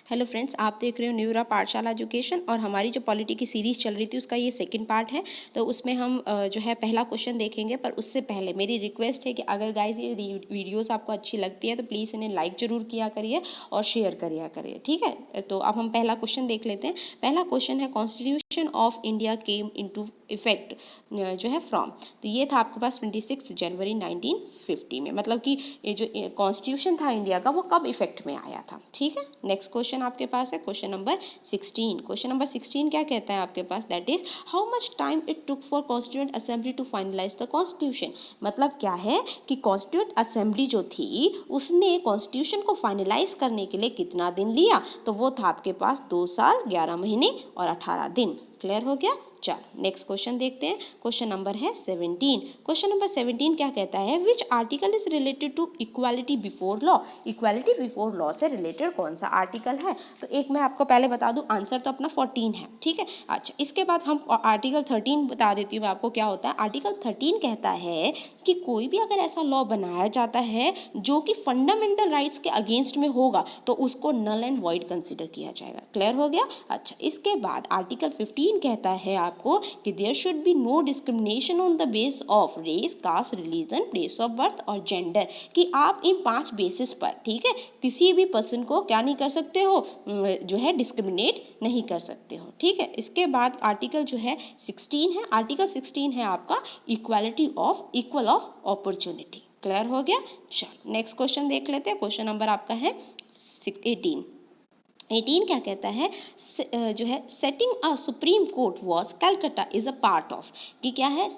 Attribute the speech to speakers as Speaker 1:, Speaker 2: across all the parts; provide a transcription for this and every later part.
Speaker 1: Hello friends, आप देख रहे हो न्यूरा पाठशाला एजुकेशन और हमारी जो पॉलिटी की सीरीज़ चल रही थी उसका ये सेकंड पार्ट है। तो उसमें हम जो है पहला क्वेश्चन देखेंगे, पर उससे पहले मेरी रिक्वेस्ट है कि अगर गाइस ये वीडियोस आपको अच्छी लगती है तो प्लीज़ इन्हें लाइक ज़रूर किया करिए और शेयर करिए करिए, ठीक है। तो अब हम पहला क्वेश्चन देख लेते हैं। पहला क्वेश्चन है, constitution of India came into effect जो है फ्रॉम। तो ये था आपके पास 26 जनवरी 1950 में, मतलब कि ये जो कॉन्स्टिट्यूशन था इंडिया का वो कब इफेक्ट में आया था, ठीक है। नेक्स्ट क्वेश्चन आपके पास है क्वेश्चन नंबर 16। क्वेश्चन नंबर 16 क्या कहता है आपके पास, that is how much time it took for constituent assembly to finalise the constitution. मतलब क्या है कि कॉन्स्टिट्यूएंट असेंबली जो थी उसने कॉन्स्टिट्यूशन को फाइनलाइज करने के लिए कितना दिन लिया, तो वो था आपके पास 2 साल 11 महीने और 18 दिन। क्लियर हो गया। चलो नेक्स्ट क्वेश्चन देखते हैं। क्वेश्चन नंबर है 17। क्वेश्चन नंबर 17 क्या कहता है, which article is related to equality before law. Equality before law से रिलेटेड कौन सा आर्टिकल है, तो एक मैं आपको पहले बता दूं, आंसर तो अपना 14 है, ठीक है। अच्छा, इसके बाद हम आर्टिकल 13 बता देती हूँ आपको क्या होता है। आर्टिकल 13 कहता है कि कोई भी अगर ऐसा लॉ बनाया जाता है जो कि फंडामेंटल राइट्स के अगेंस्ट में होगा तो उसको नल एंड वॉइड कंसिडर किया जाएगा। क्लियर हो गया। अच्छा, इसके बाद आर्टिकल 15 कहता है आपको कि there should be no discrimination on the base of race, caste, religion, place of birth और जेंडर, कि आप इन 5 बेसिस पर, ठीक है, किसी भी पर्सन को क्या नहीं कर सकते हो, जो है डिस्क्रिमिनेट नहीं कर सकते हो, ठीक है। इसके बाद आर्टिकल जो है 16 है, आर्टिकल 16 है आपका equality of equal of opportunity. Clear हो गया। चलो नेक्स्ट क्वेश्चन देख लेते हैं। क्वेश्चन नंबर आपका है 18। 18 क्या कहता है, जो है setting a supreme court was Calcutta is a part of, कि क्या है,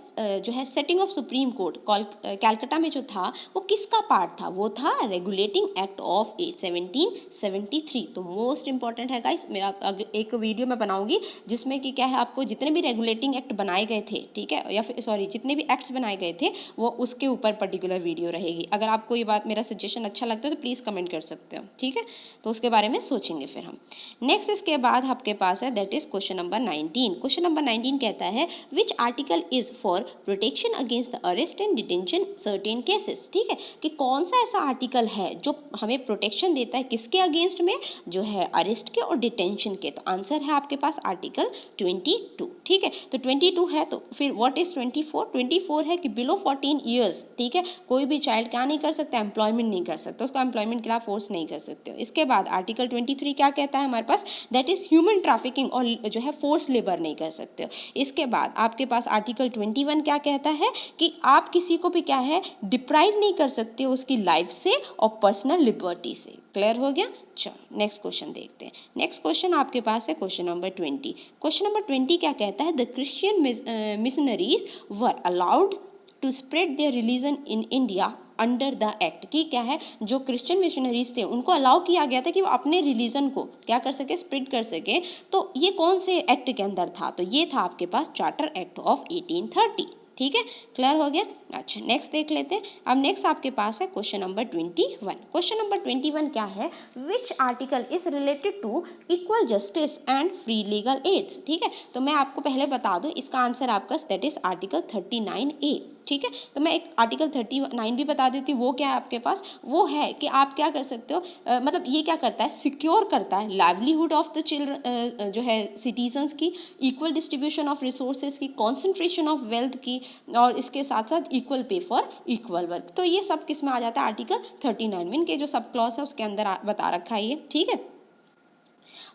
Speaker 1: जो है setting of supreme court Calcutta में जो था वो किसका पार्ट था, वो था रेगुलेटिंग एक्ट ऑफ 1773। तो मोस्ट इंपॉर्टेंट है गाइस, मेरा एक वीडियो मैं बनाऊंगी जिसमें कि क्या है, आपको जितने भी रेगुलेटिंग एक्ट बनाए गए थे, ठीक है, या फिर सॉरी जितने भी एक्ट्स बनाए गए थे वो उसके ऊपर पर्टिकुलर वीडियो रहेगी। अगर आपको ये बात मेरा सजेशन अच्छा लगता है तो प्लीज़ कमेंट कर सकते हो, ठीक है। तो उसके बारे में सोचेंगे फिर हम। नेक्स्ट इसके बाद आपके पास है that is question number 19। Question number 19 कहता है which article is for protection against the arrest and detention certain cases, ठीक है, कि कौन सा ऐसा आर्टिकल है जो हमें प्रोटेक्शन देता है किसके अगेंस्ट में, जो है अरेस्ट के और डिटेंशन के। तो आंसर है आपके पास आर्टिकल 22, ठीक है। तो 22 है, तो फिर व्हाट इज 24। 24 है कि बिलो 14 ईयर्स, ठीक है, कोई भी चाइल्ड क्या नहीं कर सकता, एम्प्लॉयमेंट नहीं कर सकता, उसको एम्प्लॉयमेंट के लिए फोर्स नहीं कर सकते हो। इसके बाद आर्टिकल 23 क्या कहता है हमारे पास, दैट इज ह्यूमन ट्रैफिकिंग, और जो है फोर्स लेबर नहीं कर सकते हो। इसके बाद आपके पास आर्टिकल 21 क्या कहता है कि आप किसी को भी क्या है डिप्राइव नहीं कर सकते हो उसकी लाइफ से और पर्सनल लिबर्टी से। क्लियर हो गया। चलो नेक्स्ट क्वेश्चन देखते हैं। नेक्स्ट क्वेश्चन आपके पास है क्वेश्चन नंबर 20। क्वेश्चन नंबर 20 क्या कहता है, the Christian missionaries were allowed to spread their religion in India under the act, की क्या है, जो क्रिश्चियन मिशनरीज थे उनको अलाउ किया गया था कि वो अपने रिलीजन को क्या कर सके, स्प्रेड कर सके। तो ये कौन से एक्ट के अंदर था, तो ये था आपके पास चार्टर एक्ट ऑफ 1830, ठीक है। क्लियर हो गया। अच्छा नेक्स्ट देख लेते हैं। अब नेक्स्ट आपके पास है क्वेश्चन नंबर 21। क्वेश्चन नंबर 21 क्या है, which article is related to equal justice and free legal aids, ठीक है। तो मैं आपको पहले बता दूं, इसका आंसर आपका दैट इज आर्टिकल 39A, ठीक है। तो मैं एक आर्टिकल 39 भी बता देती हूँ, वो क्या है आपके पास, वो है कि आप क्या कर सकते हो, मतलब ये क्या करता है, सिक्योर करता है लाइवलीहुड ऑफ द चिल्ड्रन, जो है सिटीजन्स की, इक्वल डिस्ट्रीब्यूशन ऑफ रिसोर्सेज की, कॉन्सेंट्रेशन ऑफ वेल्थ की, और इसके साथ साथ equal pay for equal work. तो ये सब किस में आ जाता है, आर्टिकल 39 में, इनके जो सब क्लॉज है उसके अंदर बता रखा है ये, ठीक है।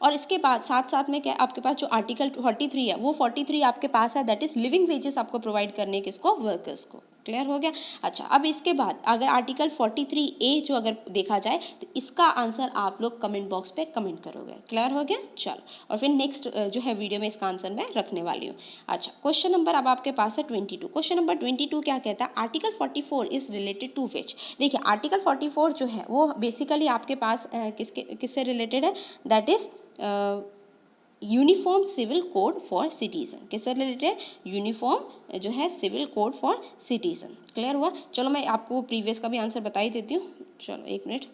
Speaker 1: और इसके बाद साथ साथ में क्या आपके पास जो आर्टिकल 43 है, वो 43 आपके पास है, दैट इज लिविंग वेजेस आपको प्रोवाइड करने किसको, वर्कर्स को। क्लियर हो गया। अच्छा, अब इसके बाद अगर आर्टिकल 43A जो अगर देखा जाए तो इसका आंसर आप लोग कमेंट बॉक्स पे कमेंट करोगे। क्लियर हो गया। चलो, और फिर नेक्स्ट जो है वीडियो में इसका आंसर मैं रखने वाली हूँ। अच्छा, क्वेश्चन नंबर अब आपके पास है 22। क्वेश्चन नंबर 22 क्या कहता है, आर्टिकल 44 इज रिलेटेड टू विच। देखिए आर्टिकल 44 जो है वो बेसिकली आपके पास किससे रिलेटेड है, that is uniform civil code for citizen. किससे रिलेटेड है, यूनिफॉर्म जो है civil code for citizen. Clear हुआ। चलो मैं आपको प्रीवियस का भी आंसर बता ही देती हूँ। चलो एक मिनट।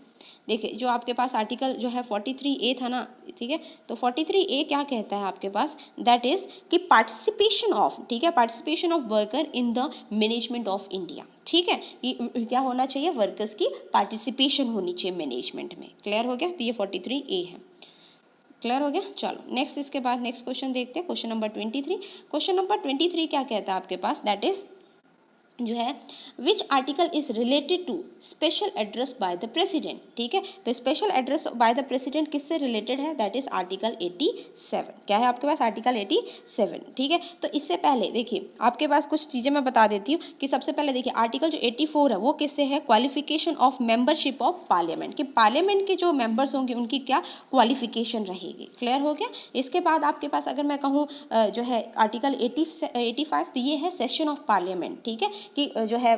Speaker 1: देखिए जो आपके पास आर्टिकल जो है 43A था ना, ठीक है, तो 43A क्या कहता है आपके पास, दैट इज कि पार्टिसिपेशन ऑफ, ठीक है, participation of worker in the management of India, ठीक है, कि क्या होना चाहिए, वर्कर्स की पार्टिसिपेशन होनी चाहिए मैनेजमेंट में। क्लियर हो गया। तो ये 43A है। क्लियर हो गया। चलो नेक्स्ट, इसके बाद नेक्स्ट क्वेश्चन देखते हैं, क्वेश्चन नंबर 23। क्वेश्चन नंबर 23 क्या कहता है आपके पास, दैट इज जो है which article is related to special address by the president. ठीक है, तो special address by the president किससे रिलेटेड है, दैट इज आर्टिकल 87। क्या है आपके पास, आर्टिकल 87। ठीक है, तो इससे पहले देखिए आपके पास कुछ चीज़ें मैं बता देती हूँ कि सबसे पहले देखिए आर्टिकल जो 84 है वो किससे है, qualification of membership of parliament, कि पार्लियामेंट के जो मेंबर्स होंगे उनकी क्या क्वालिफिकेशन रहेगी। क्लियर हो गया। इसके बाद आपके पास अगर मैं कहूँ जो है आर्टिकल 85, तो ये है सेशन ऑफ पार्लियामेंट। ठीक है, कि जो है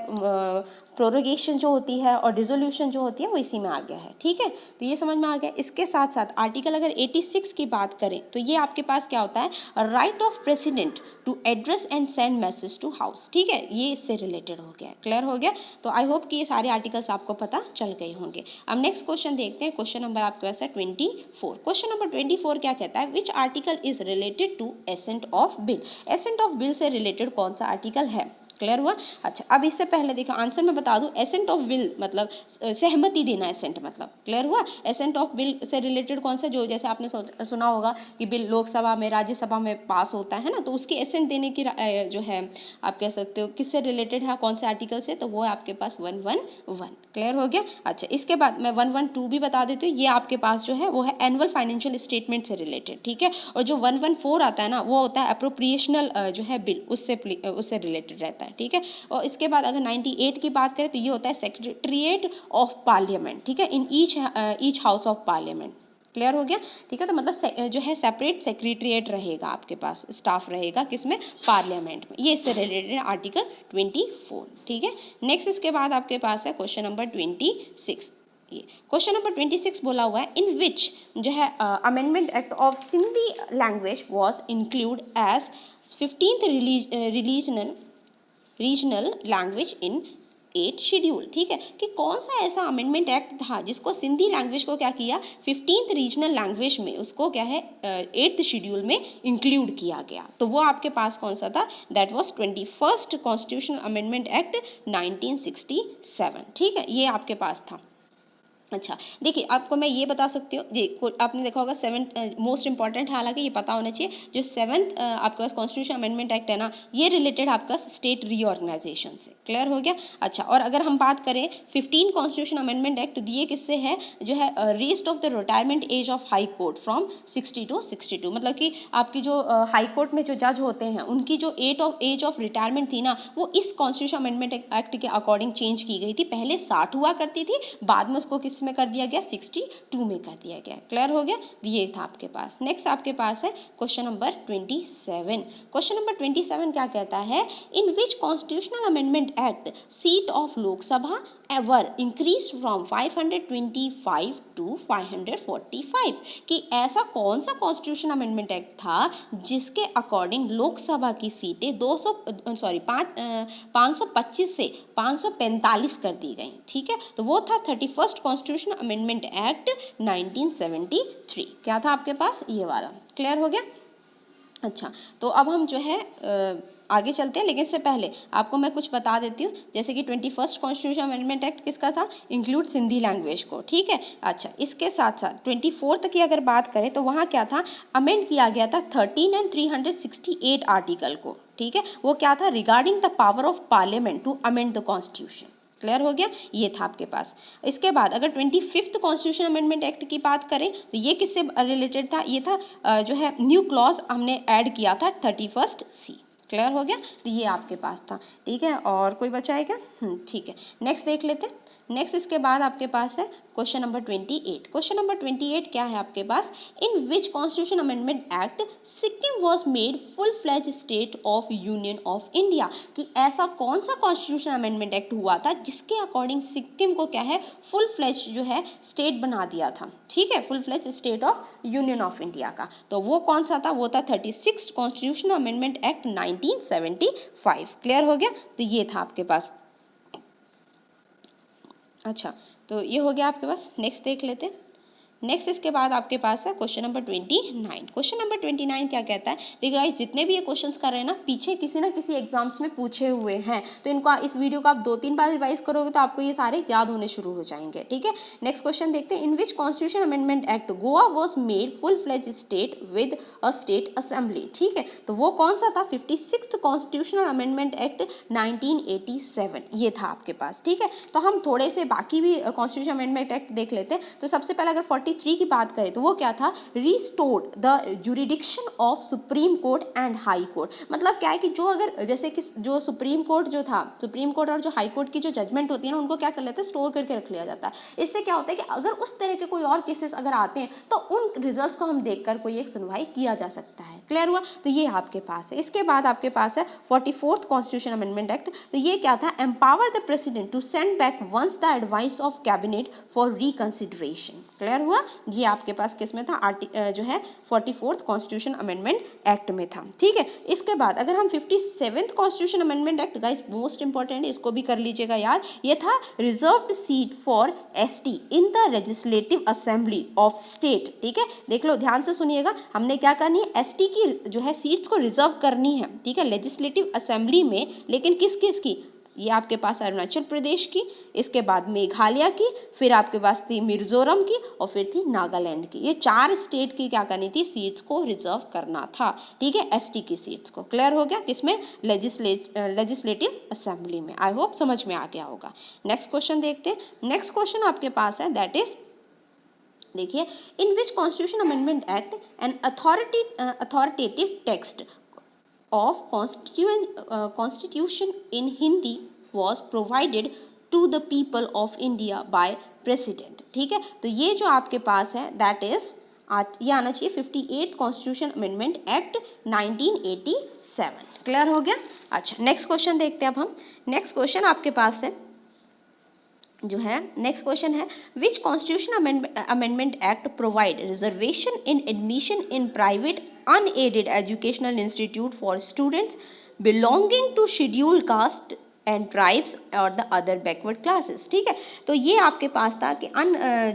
Speaker 1: प्रोरोगेशन जो होती है और डिसोल्यूशन जो होती है वो इसी में आ गया है। ठीक है, तो ये समझ में आ गया। इसके साथ साथ आर्टिकल अगर 86 की बात करें तो ये आपके पास क्या होता है, right of president to address and send message to house. ठीक है, ये इससे रिलेटेड हो गया। क्लियर हो गया। तो आई होप कि ये सारे आर्टिकल्स आपको पता चल गए होंगे। अब नेक्स्ट क्वेश्चन देखते हैं, क्वेश्चन नंबर आपके पास है 24। क्वेश्चन नंबर 24 क्या कहता है, which article is related to assent of bill. Assent of bill से रिलेटेड कौन सा आर्टिकल है। क्लियर हुआ। अच्छा, अब इससे पहले देखो आंसर मैं बता दूं, एसेंट ऑफ बिल मतलब सहमति देना, एसेंट मतलब। क्लियर हुआ। एसेंट ऑफ बिल से रिलेटेड कौन सा, जो जैसे आपने सुना होगा कि बिल लोकसभा में राज्यसभा में पास होता है ना, तो उसकी एसेंट देने की जो है आप कह सकते हो किससे रिलेटेड है, कौन से आर्टिकल से, तो वो है आपके पास 111। क्लियर हो गया। अच्छा, इसके बाद मैं 112 भी बता देती हूँ, ये आपके पास जो है वो है एनुअल फाइनेंशियल स्टेटमेंट से रिलेटेड। ठीक है, और जो 114 आता है ना वो होता है अप्रोप्रिएशनल जो है बिल, उससे रिलेटेड रहता है। ठीक है, और इसके बाद अगर 98 की बात करें तो ये होता है सेक्रेटरीट ऑफ पार्लियामेंट। ठीक है, in each house of parliament. Clear हो गया। ठीक है, तो मतलब जो है सेपरेट सेक्रेटरीट रहेगा आपके पास, स्टाफ रहेगा किसमें, पार्लियामेंट में। ये इससे रिलेटेड है आर्टिकल 24। ठीक है, नेक्स्ट इसके बाद आपके पास है क्वेश्चन नंबर 26। क्वेश्चन नंबर 26 बोला हुआ है, इन विच जो है amendment act of Sindhi language was include as 15th regional language in 8 schedule. ठीक है, कि कौन सा ऐसा अमेंडमेंट एक्ट था जिसको सिंधी लैंग्वेज को क्या किया, 15th रीजनल लैंग्वेज में उसको क्या है 8th शेड्यूल में इंक्लूड किया गया। तो वो आपके पास कौन सा था, that was 21st constitutional amendment act 1967। ठीक है, ये आपके पास था। अच्छा, देखिए आपको मैं ये बता सकती हूँ, जी आपने देखा होगा 7 मोस्ट इंपॉर्टेंट है, हालांकि ये पता होना चाहिए, जो 7th आपके पास कॉन्स्टिट्यूशन अमेंडमेंट एक्ट है ना, ये रिलेटेड आपका स्टेट रीऑर्गेनाइजेशन से। क्लियर हो गया। अच्छा, और अगर हम बात करें 15 कॉन्स्टिट्यूशन अमेंडमेंट एक्ट, तो ये किससे है, जो है rest of the retirement age of high court from 60 to 62, मतलब कि आपकी जो हाई कोर्ट में जो जज होते हैं उनकी जो एज ऑफ रिटायरमेंट थी ना, वो इस कॉन्स्टिट्यूशन अमेंडमेंट एक्ट के अकॉर्डिंग चेंज की गई थी। पहले 60 हुआ करती थी, बाद में उसको किस में कर दिया गया, 62 में कर दिया गया। क्लियर हो गया। ये था आपके पास। नेक्स्ट आपके पास है क्वेश्चन नंबर 27। क्वेश्चन नंबर 27 क्या कहता है, in which constitutional amendment act seat of Lok Sabha ever increase from 525 to 545, कि ऐसा कौन सा कॉन्स्टिट्यूशन अमेंडमेंट एक्ट था जिसके अकॉर्डिंग लोकसभा की सीटें 525 से 545 कर दी गई। ठीक है, तो वो था 31st कॉन्स्टिट्यूशन अमेंडमेंट एक्ट 1973। क्या था आपके पास, ये वाला। क्लियर हो गया। अच्छा, तो अब हम जो है आगे चलते हैं, लेकिन इससे पहले आपको मैं कुछ बता देती हूँ, जैसे कि 21st कॉन्स्टिट्यूशन अमेंडमेंट एक्ट किसका था, इंक्लूड सिंधी लैंग्वेज को। ठीक है, अच्छा, इसके साथ साथ 24th की अगर बात करें तो वहाँ क्या था, अमेंड किया गया था 13 and 368 आर्टिकल को। ठीक है, वो क्या था, regarding the power of parliament to amend the constitution. Clear हो गया। ये था आपके पास। इसके बाद अगर 25th कॉन्स्टिट्यूशन अमेंडमेंट एक्ट की बात करें तो ये किससे रिलेटेड था, ये था जो है न्यू क्लॉज हमने ऐड किया था 31st C। क्लियर हो गया। तो ये आपके पास था। ठीक है, और कोई बचा है क्या, ठीक है, नेक्स्ट देख लेते हैं। नेक्स्ट इसके बाद आपके पास है क्वेश्चन नंबर 28। क्वेश्चन नंबर 28 क्या है आपके पास, in which constitution amendment act Sikkim was made full fledge state of union of India, कि ऐसा कौन सा कॉन्स्टिट्यूशन अमेंडमेंट एक्ट हुआ था जिसके अकॉर्डिंग सिक्किम को क्या है, फुल फ्लैज जो है स्टेट बना दिया था। ठीक है, full fledge state of union of India का, तो वो कौन सा था, वो था 36th constitution amendment act 1975। Clear हो गया। तो ये था आपके पास। अच्छा, तो ये हो गया आपके पास। नेक्स्ट देख लेते हैं। नेक्स्ट इसके बाद आपके पास है क्वेश्चन नंबर 29। क्वेश्चन नंबर 29 क्या कहता है, देखिए गाइस जितने भी ये क्वेश्चंस कर रहे हैं ना पीछे किसी ना किसी एग्जाम्स में पूछे हुए हैं, तो इनको इस वीडियो को आप 2-3 बार रिवाइज करोगे तो आपको ये सारे याद होने शुरू हो जाएंगे। ठीक है, नेक्स्ट क्वेश्चन देखते हैं। In which constitution amendment act Goa was made full fledge state with a state assembly. ठीक है, तो वो कौन सा था, 56th कॉन्स्टिट्यूशनल अमेंडमेंट एक्ट 1987 ये था आपके पास। ठीक है, तो हम थोड़े से बाकी भी कॉन्स्टिट्यूशन अमेंडमेंट एक्ट देख लेते हैं। तो सबसे पहले अगर 43 की बात करें तो वो क्या था, restored the jurisdiction of supreme court and high court. मतलब क्या है कि जो अगर जैसे कि जो सुप्रीम कोर्ट जो था, सुप्रीम कोर्ट और जो हाई कोर्ट की जो जजमेंट होती है ना उनको क्या कर लेते हैं, स्टोर करके रख लिया जाता है। इससे क्या होता है कि अगर उस तरह के कोई और केसेस अगर आते हैं तो उन रिजल्ट्स को हम देखकर कोई एक सुनवाई किया जा सकता है। क्लियर हुआ, तो ये आपके पास है। इसके बाद आपके पास है 44th कॉन्स्टिट्यूशन अमेंडमेंट एक्ट। तो ये क्या था, empower the president to send back once the advice of cabinet for reconsideration. Clear हुआ, ये आपके पास किस में था, जो है 44th कॉन्स्टिट्यूशन अमेंडमेंट एक्ट में था। ठीक है, इसके बाद अगर हम 57th constitution amendment act, guys most important है, इसको भी कर लीजिएगा याद, ये था reserved seat for ST in the legislative assembly of state. ठीक है, देख लो ध्यान से सुनिएगा, हमने क्या करनी है, एसटी की जो है सीट्स को रिजर्व करनी है। ठीक है, लेजिस्लेटिव असेंबली में, लेकिन किस किस की, ये आपके पास अरुणाचल प्रदेश की, इसके बाद मेघालय की, फिर आपके पास थी मिजोरम की और फिर थी नागालैंड की। ये 4 स्टेट की क्या करनी थी, सीट्स को रिजर्व करना था। ठीक है, एसटी की सीट्स को। क्लियर हो गया, किसमें, लेजिस्लेटिव असेंबली में। आई होप समझ में आ गया होगा। नेक्स्ट क्वेश्चन देखते हैं। नेक्स्ट क्वेश्चन आपके पास है, दैट इज, देखिए, in which constitution amendment act an authoritative text of constitution in Hindi was provided to the people of India by president। ठीक है, तो ये जो आपके पास है दैट इज ये आना चाहिए 58th constitution amendment act 1987। Clear हो गया। अच्छा, नेक्स्ट क्वेश्चन देखते हैं अब हम। नेक्स्ट क्वेश्चन आपके पास है जो है, नेक्स्ट क्वेश्चन है, which constitution amendment act provide reservation in admission in private unaided educational institute for students belonging to scheduled caste and tribes or the other backward classes। ठीक है, तो ये आपके पास था कि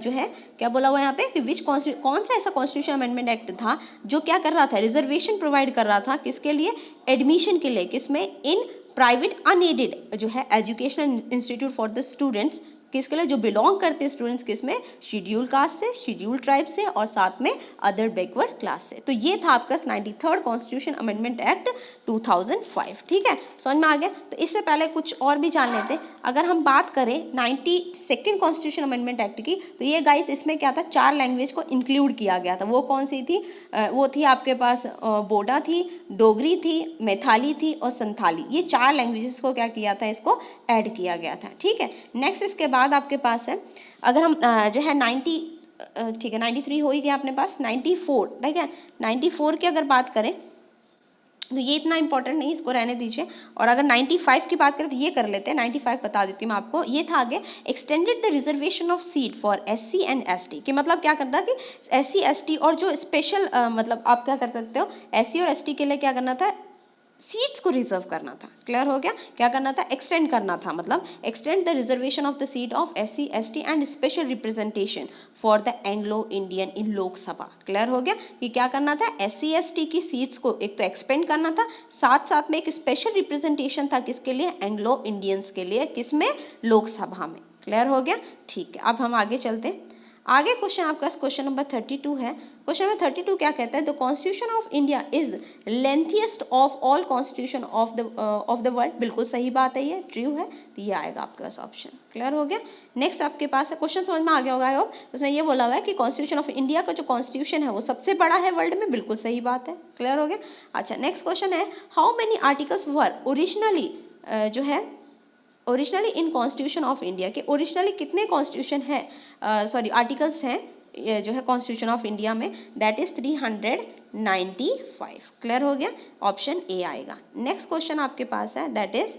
Speaker 1: जो है क्या बोला हुआ यहाँ पे कि विच कौन सा ऐसा कॉन्स्टिट्यूशन अमेंडमेंट एक्ट था जो क्या कर रहा था, रिजर्वेशन प्रोवाइड कर रहा था, किसके लिए, एडमिशन के लिए, किसमें, इन प्राइवेट अनएडेड जो है educational institute for the students, किसके लिए, जो बिलोंग करते हैं स्टूडेंट्स किसमें, शेड्यूल कास्ट से, शेड्यूल ट्राइब से और साथ में अदर बैकवर्ड क्लास से। तो ये था आपका 93rd कॉन्स्टिट्यूशन अमेंडमेंट एक्ट 2005। ठीक है, समझ में आ गया। तो इससे पहले कुछ और भी जान लेते हैं। अगर हम बात करें 92nd कॉन्स्टिट्यूशन अमेंडमेंट एक्ट की, तो ये गाइस इसमें क्या था, 4 लैंग्वेज को इंक्लूड किया गया था। वो कौन सी थी, वो थी आपके पास बोडा थी, डोगरी थी, मैथाली थी और संथाली। ये 4 लैंग्वेजेस को क्या किया था, इसको ऐड किया गया था। ठीक है, नेक्स्ट इसके बाद आपके पास है, अगर हम जो है 90, ठीक है 93 हो ही गया अपने पास, 94, ठीक है, 94 की अगर बात करें तो ये इतना इंपॉर्टेंट नहीं, इसको रहने दीजिए। और अगर 95 की बात करें तो ये कर लेते हैं, 95 बता देती हूँ मैं आपको। ये था आगे, extended the reservation of seat for SC and ST, कि मतलब क्या करता कि एससी एसटी और जो स्पेशल मतलब आप क्या कर सकते हो, एससी और एसटी के लिए क्या करना था, सीट्स को रिजर्व करना था। क्लियर हो गया, क्या करना था, एक्सटेंड करना था, मतलब extend the reservation of the seat of SC ST and special representation for the Anglo Indian in Lok Sabha. Clear हो गया कि क्या करना था, एससी एसटी की सीट्स को एक तो एक्सपेंड करना था, साथ साथ में एक स्पेशल रिप्रेजेंटेशन था किसके लिए, एंग्लो इंडियंस के लिए, किसमें, लोकसभा में। क्लियर हो गया, ठीक है। अब हम आगे चलते हैं। आगे क्वेश्चन आपका क्वेश्चन नंबर 32 है। क्वेश्चन नंबर 32 क्या कहता है, the constitution of India is lengthiest of all constitution of the world. बिल्कुल सही बात है, ये ट्रू है, तो ये आएगा आपके पास ऑप्शन। क्लियर हो गया। नेक्स्ट आपके पास है, क्वेश्चन समझ में आ गया होगा। उसने ये बोला हुआ है कि कॉन्स्टिट्यूशन ऑफ इंडिया का जो कॉन्स्टिट्यूशन है वो सबसे बड़ा है वर्ल्ड में। बिल्कुल सही बात है। क्लियर हो गया। अच्छा, नेक्स्ट क्वेश्चन है, how many articles were originally जो है originally in constitution of India, के ओरिजिनली कितने कॉन्स्टिट्यूशन है, सॉरी आर्टिकल्स हैं जो है कॉन्स्टिट्यूशन ऑफ इंडिया में, दैट इज 395। क्लियर हो गया, ऑप्शन ए आएगा। नेक्स्ट क्वेश्चन आपके पास है, that is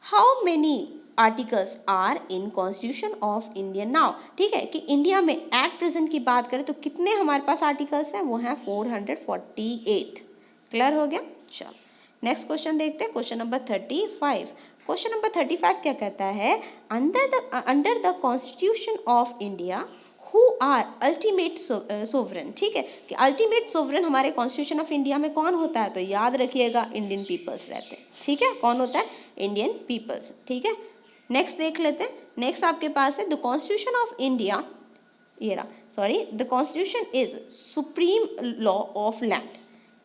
Speaker 1: how many articles are in constitution of India now. ठीक है, कि इंडिया में एट प्रेजेंट की बात करें तो कितने हमारे पास आर्टिकल्स हैं, वो हैं 448। क्लियर हो गया। चलो नेक्स्ट क्वेश्चन देखते हैं, क्वेश्चन नंबर 35। क्वेश्चन नंबर 35 क्या कहता है, under the constitution of India who are ultimate sovereign, ठीक है, कि अल्टीमेट सोवरेन हमारे कॉन्स्टिट्यूशन ऑफ इंडिया में कौन होता है, तो याद रखिएगा इंडियन पीपल्स रहते हैं, ठीक है, कौन होता है, इंडियन पीपल्स, ठीक है। नेक्स्ट देख लेते हैं, नेक्स्ट आपके पास है द कॉन्स्टिट्यूशन ऑफ इंडिया, ये रहा, sorry, the constitution is supreme law of land,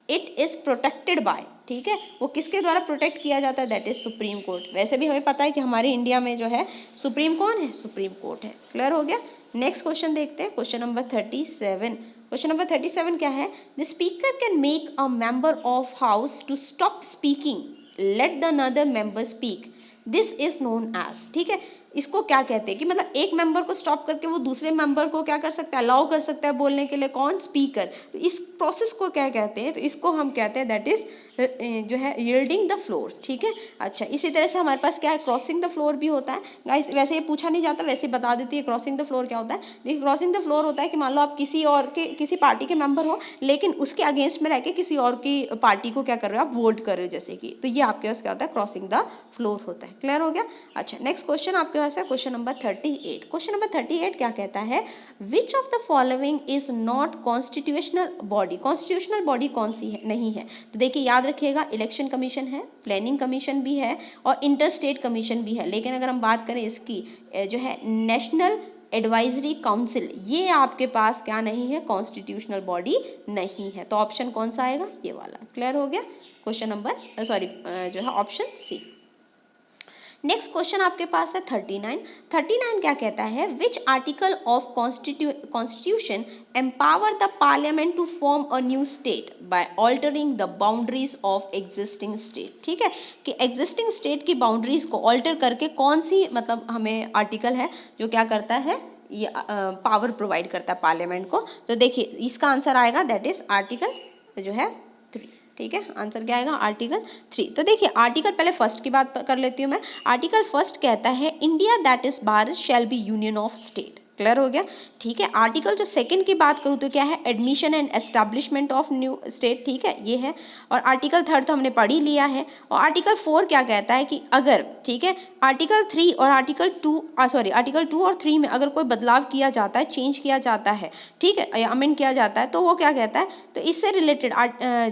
Speaker 1: it is protected by, ठीक है, वो किसके द्वारा प्रोटेक्ट किया जाता है, दैट इज सुप्रीम कोर्ट। वैसे भी हमें पता है कि हमारे इंडिया में जो है सुप्रीम कौन है, सुप्रीम कोर्ट है, क्लियर हो गया। नेक्स्ट क्वेश्चन देखते हैं, क्वेश्चन नंबर 37। क्वेश्चन नंबर 37 क्या है, the speaker can make a member of house to stop speaking, let the another member speak, this is known as, ठीक है, इसको क्या कहते हैं कि मतलब एक मेंबर को स्टॉप करके वो दूसरे मेंबर को क्या कर सकता है, अलाउ कर सकता है बोलने के लिए, कौन, स्पीकर। तो इस प्रोसेस को क्या कहते हैं, तो इसको हम कहते हैं दैट इज जो है यील्डिंग द फ्लोर, ठीक है। अच्छा, इसी तरह से हमारे पास क्या है, क्रॉसिंग द फ्लोर भी होता है गाइस, वैसे ये पूछा नहीं जाता, वैसे बता देती है क्रॉसिंग द फ्लोर क्या होता है। देखिए क्रॉसिंग द फ्लोर होता है कि मान लो आप किसी और के, किसी पार्टी के मेंबर हो, लेकिन उसके अगेंस्ट में रह के किसी और की पार्टी को क्या कर रहे हो, आप वोट कर रहे हो जैसे कि, तो ये आपके पास क्या होता है, क्रॉसिंग द फ्लोर होता है, क्लियर हो गया। अच्छा, नेक्स्ट क्वेश्चन आपके पास है क्वेश्चन नंबर 38। क्वेश्चन नंबर 38 क्या कहता है, which of the following is not constitutional body, constitutional body कौन सी है, नहीं है, तो देखिए याद रखिएगा, इलेक्शन कमीशन है, प्लानिंग कमीशन भी है और इंटर स्टेट कमीशन भी है, लेकिन अगर हम बात करें इसकी जो है नेशनल एडवाइजरी काउंसिल, ये आपके पास क्या नहीं है, कॉन्स्टिट्यूशनल बॉडी नहीं है, तो ऑप्शन कौन सा आएगा, ये वाला, क्लियर हो गया। क्वेश्चन नंबर सॉरी जो है ऑप्शन सी। नेक्स्ट क्वेश्चन आपके पास है 39। 39 क्या कहता है, which article of constitution empower the parliament to form a new state by altering the boundaries of existing state, ठीक है, कि एग्जिस्टिंग स्टेट की बाउंड्रीज को ऑल्टर करके कौन सी मतलब हमें आर्टिकल है जो क्या करता है, ये पावर प्रोवाइड करता है पार्लियामेंट को। तो देखिए इसका आंसर आएगा दैट इज आर्टिकल जो है 3, ठीक है, आंसर क्या आएगा, आर्टिकल 3। तो देखिए आर्टिकल पहले फर्स्ट की बात कर लेती हूँ मैं। आर्टिकल फर्स्ट कहता है India that is Bharat shall be union of state, clear हो गया, ठीक है। आर्टिकल जो सेकंड की बात करूँ तो क्या है, admission and establishment of new state, ठीक है, ये है। और आर्टिकल थर्ड तो हमने पढ़ ही लिया है। और आर्टिकल 4 क्या कहता है कि अगर, ठीक है, आर्टिकल 3 और आर्टिकल 2 सॉरी आर्टिकल 2 और 3 में अगर कोई बदलाव किया जाता है, चेंज किया जाता है, ठीक है, या अमेंड किया जाता है, तो वो क्या कहता है, तो इससे रिलेटेड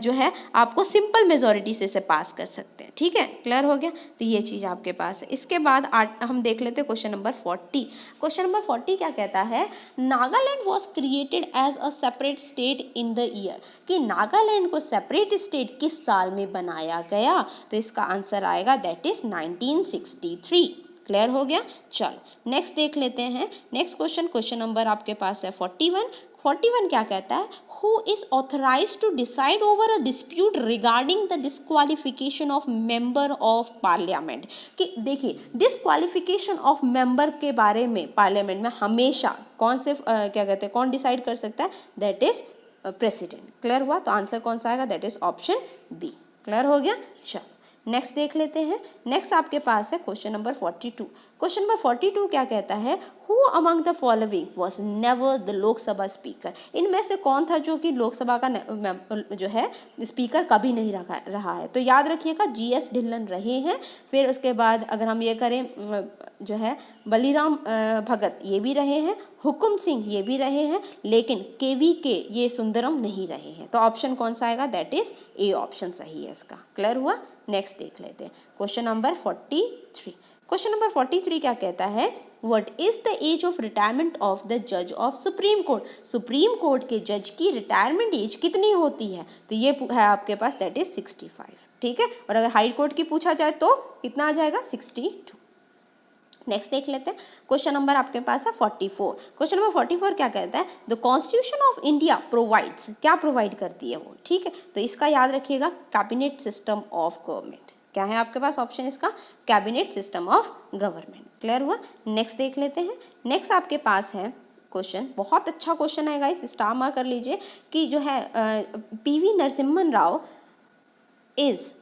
Speaker 1: जो है आपको सिंपल मेजोरिटी से इसे पास कर सकते हैं, ठीक है, क्लियर हो गया। तो ये चीज़ आपके पास है। इसके बाद हम देख लेते हैं क्वेश्चन नंबर 40। क्वेश्चन नंबर 40 क्या कहता है, Nagaland was created as a separate state in the year, कि नागालैंड को सेपरेट स्टेट किस साल में बनाया गया, तो इसका आंसर आएगा दैट इज 1963, क्लियर हो गया। चलो नेक्स्ट देख लेते हैं, नेक्स्ट क्वेश्चन, क्वेश्चन नंबर आपके पास है 41। 41 क्या कहता है, who is authorized to decide over a dispute regarding the disqualification of member of parliament, कि देखिए डिसक्वालिफिकेशन ऑफ मेंबर के बारे में पार्लियामेंट में हमेशा कौन से क्या कहते हैं, कौन डिसाइड कर सकता है, दैट इज प्रेसिडेंट, क्लियर हुआ। तो आंसर कौन सा आएगा, that is option B, clear हो गया। चलो नेक्स्ट देख लेते हैं, नेक्स्ट आपके पास है क्वेश्चन नंबर 42। क्वेश्चन नंबर 42 क्या कहता है, who among the following was never the Lok Sabha speaker, इनमें से कौन था जो कि लोकसभा का जो है स्पीकर कभी नहीं रहा है, तो याद रखिएगा GS ढिल्लन रहे हैं। फिर उसके बाद अगर हम ये करें जो है बलीराम भगत ये भी रहे हैं, हुकुम सिंह ये भी रहे हैं, लेकिन KVK ये सुंदरम नहीं रहे हैं, तो ऑप्शन कौन सा आएगा, दैट इज ए ऑप्शन सही है इसका, क्लियर हुआ। नेक्स्ट देख लेते हैं क्वेश्चन नंबर 43। क्वेश्चन नंबर 43 क्या कहता है, what is the age of retirement of the जज of supreme court, supreme court के जज की रिटायरमेंट एज कितनी होती है, तो ये है आपके पास दैट इज 65, ठीक है। और अगर हाई कोर्ट की पूछा जाए तो कितना आ जाएगा, 62। नेक्स्ट देख लेते हैं क्वेश्चन नंबर आपके पास है 44। क्वेश्चन नंबर 44 क्या कहता है, the constitution of India provides, क्या प्रोवाइड करती है वो, ठीक है, तो इसका याद रखिएगा कैबिनेट सिस्टम ऑफ गवर्नमेंट, क्या है आपके पास ऑप्शन इसका, cabinet system of government, clear हुआ। नेक्स्ट देख लेते हैं, नेक्स्ट आपके पास है क्वेश्चन, बहुत अच्छा क्वेश्चन है गाइस, स्टार मार्क कर लीजिए, कि जो है PV Narasimhan Rao is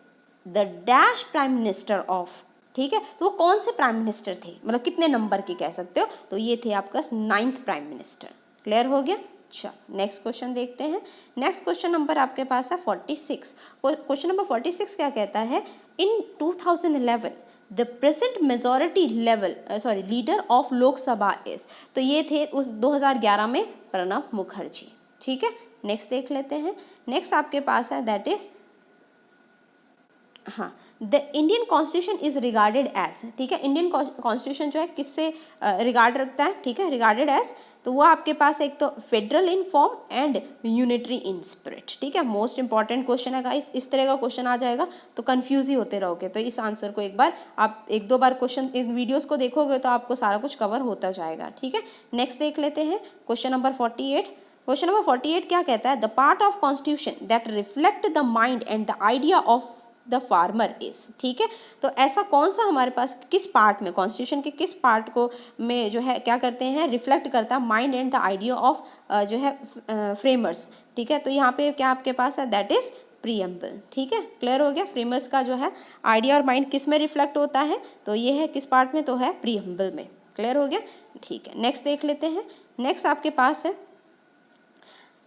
Speaker 1: the dash prime minister of, ठीक है, तो वो कौन से प्राइम मिनिस्टर थे, मतलब कितने नंबर के कह सकते हो, तो ये थे आपका 9th प्राइम मिनिस्टर, क्लियर हो गया। चलो नेक्स्ट क्वेश्चन देखते हैं, नेक्स्ट क्वेश्चन नंबर आपके पास है 46। क्वेश्चन नंबर 46 क्या कहता है, इन 2011 the present majority level leader of Lok Sabha is, तो ये थे उस 2011 में प्रणब मुखर्जी। ठीक है, नेक्स्ट देख लेते हैं। नेक्स्ट आपके पास है दैट इज हाँ, the Indian constitution is regarded as, ठीक है, इंडियन कॉन्स्टिट्यूशन जो है किससे रिगार्ड रखता है, ठीक है, रिगार्डेड एज, तो वो आपके पास एक तो federal in form and unitary in spirit. ठीक है, मोस्ट इंपॉर्टेंट क्वेश्चन है गाइस, इस तरह का क्वेश्चन आ जाएगा तो कंफ्यूज ही होते रहोगे, तो इस आंसर को एक बार आप एक दो बार क्वेश्चन इन वीडियोस को देखोगे तो आपको सारा कुछ कवर होता जाएगा। ठीक है, नेक्स्ट देख लेते हैं क्वेश्चन नंबर 48। क्वेश्चन नंबर 48 क्या कहता है, the part of constitution that reflect the mind and the idea of the farmer is, ठीक है, तो ऐसा कौन सा हमारे पास किस पार्ट में, कॉन्स्टिट्यूशन के किस पार्ट को में जो है क्या करते हैं, रिफ्लेक्ट करता है mind and the idea of जो है फ्रेमर्स। ठीक है, तो यहाँ पे क्या आपके पास है दैट इज प्रीएम्बल। ठीक है, क्लियर हो गया, फ्रेमर्स का जो है आइडिया और माइंड किस में रिफ्लेक्ट होता है, तो ये है किस पार्ट में, तो है प्रीएम्बल में। क्लियर हो गया, ठीक है, नेक्स्ट देख लेते हैं। नेक्स्ट आपके पास है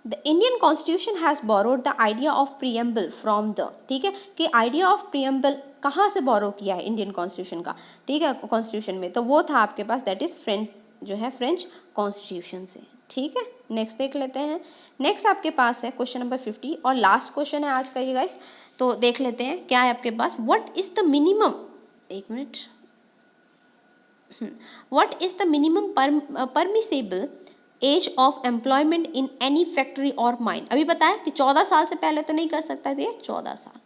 Speaker 1: The Indian Constitution has borrowed the idea of preamble from the, ठीक है, कि idea of preamble कहाँ से borrow किया है इंडियन कॉन्स्टिट्यूशन का, ठीक है, कॉन्स्टिट्यूशन में, तो वो था आपके पास दैट इज फ्रेंच जो है फ्रेंच कॉन्स्टिट्यूशन से। ठीक है, नेक्स्ट देख लेते हैं। नेक्स्ट आपके पास है क्वेश्चन नंबर 50 और लास्ट क्वेश्चन है आज का ये गाइस, तो देख लेते हैं क्या है आपके पास, व्हाट इज द मिनिमम, एक minute, what is the minimum permissible age of employment in any factory और माइन, अभी बताया कि 14 साल से पहले तो नहीं कर सकता थे, 14 साल।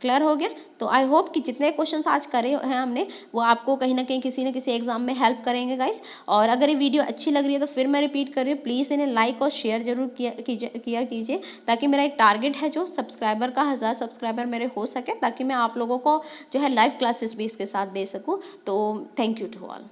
Speaker 1: क्लियर हो गया, तो आई होप कि जितने क्वेश्चंस आज करे हैं हमने वो आपको कहीं ना कहीं किसी न किसी एग्जाम में हेल्प करेंगे गाइस। और अगर ये वीडियो अच्छी लग रही है तो फिर मैं रिपीट कर रही हूँ, प्लीज़ इन्हें लाइक और शेयर जरूर किया कीजिए ताकि मेरा एक टारगेट है जो सब्सक्राइबर का 1000 सब्सक्राइबर मेरे हो सके, ताकि मैं आप लोगों को जो है लाइव क्लासेस भी इसके साथ दे सकूँ। तो थैंक यू टू ऑल।